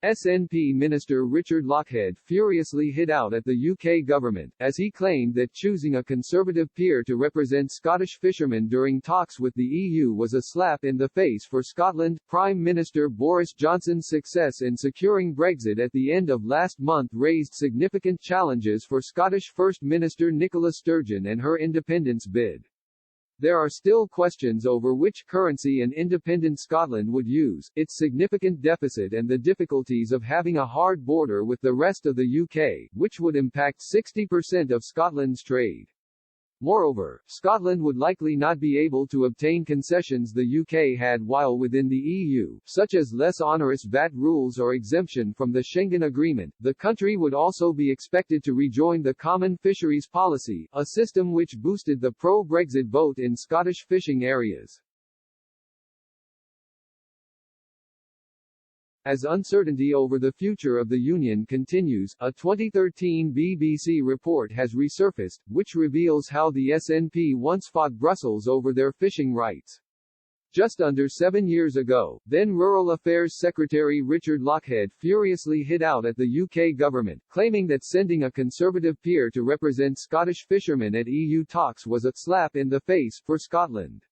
SNP Minister Richard Lochhead furiously hit out at the UK government, as he claimed that choosing a Conservative peer to represent Scottish fishermen during talks with the EU was a slap in the face for Scotland. Prime Minister Boris Johnson's success in securing Brexit at the end of last month raised significant challenges for Scottish First Minister Nicola Sturgeon and her independence bid. There are still questions over which currency an independent Scotland would use, its significant deficit and the difficulties of having a hard border with the rest of the UK, which would impact 60% of Scotland's trade. Moreover, Scotland would likely not be able to obtain concessions the UK had while within the EU, such as less onerous VAT rules or exemption from the Schengen Agreement. The country would also be expected to rejoin the Common Fisheries Policy, a system which boosted the pro-Brexit vote in Scottish fishing areas. As uncertainty over the future of the Union continues, a 2013 BBC report has resurfaced, which reveals how the SNP once fought Brussels over their fishing rights. Just under 7 years ago, then Rural Affairs Secretary Richard Lochhead furiously hit out at the UK government, claiming that sending a Conservative peer to represent Scottish fishermen at EU talks was a slap in the face for Scotland.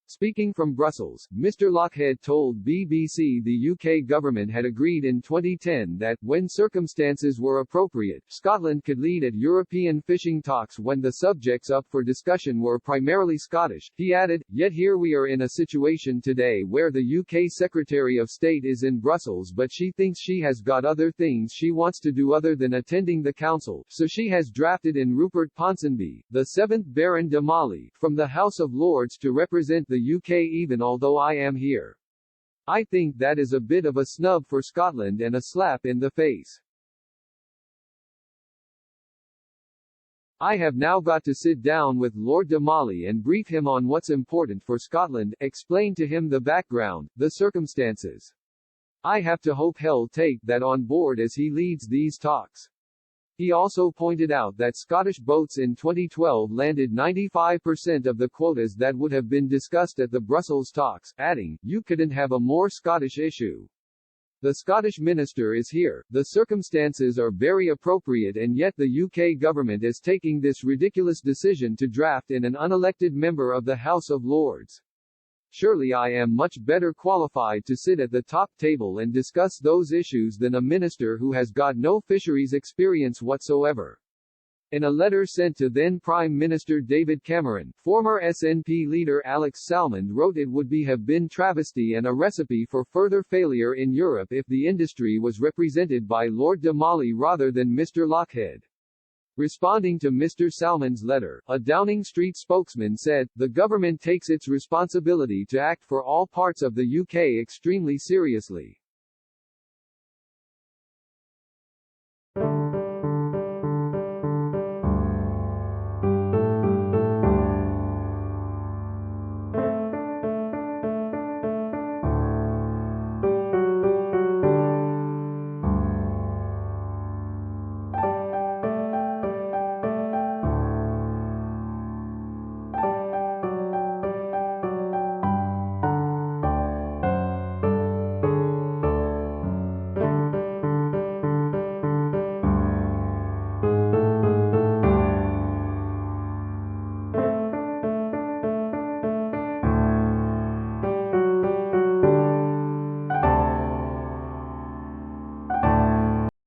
Speaking from Brussels, Mr. Lochhead told BBC the UK government had agreed in 2010 that, when circumstances were appropriate, Scotland could lead at European fishing talks when the subjects up for discussion were primarily Scottish. He added, "Yet here we are in a situation today where the UK Secretary of State is in Brussels but she thinks she has got other things she wants to do other than attending the council, so she has drafted in Rupert Ponsonby, the 7th Baron de Mali, from the House of Lords to represent the UK even although I am here. I think that is a bit of a snub for Scotland and a slap in the face. I have now got to sit down with Lord de Mali and brief him on what's important for Scotland, explain to him the background, the circumstances. I have to hope he'll take that on board as he leads these talks." He also pointed out that Scottish boats in 2012 landed 95% of the quotas that would have been discussed at the Brussels talks, adding, "You couldn't have a more Scottish issue. The Scottish minister is here, the circumstances are very appropriate and yet the UK government is taking this ridiculous decision to draft in an unelected member of the House of Lords. Surely I am much better qualified to sit at the top table and discuss those issues than a minister who has got no fisheries experience whatsoever." In a letter sent to then Prime Minister David Cameron, former SNP leader Alex Salmond wrote it would have been travesty and a recipe for further failure in Europe if the industry was represented by Lord de Mali rather than Mr. Lochhead. Responding to Mr. Salmond's letter, a Downing Street spokesman said, "The government takes its responsibility to act for all parts of the UK extremely seriously.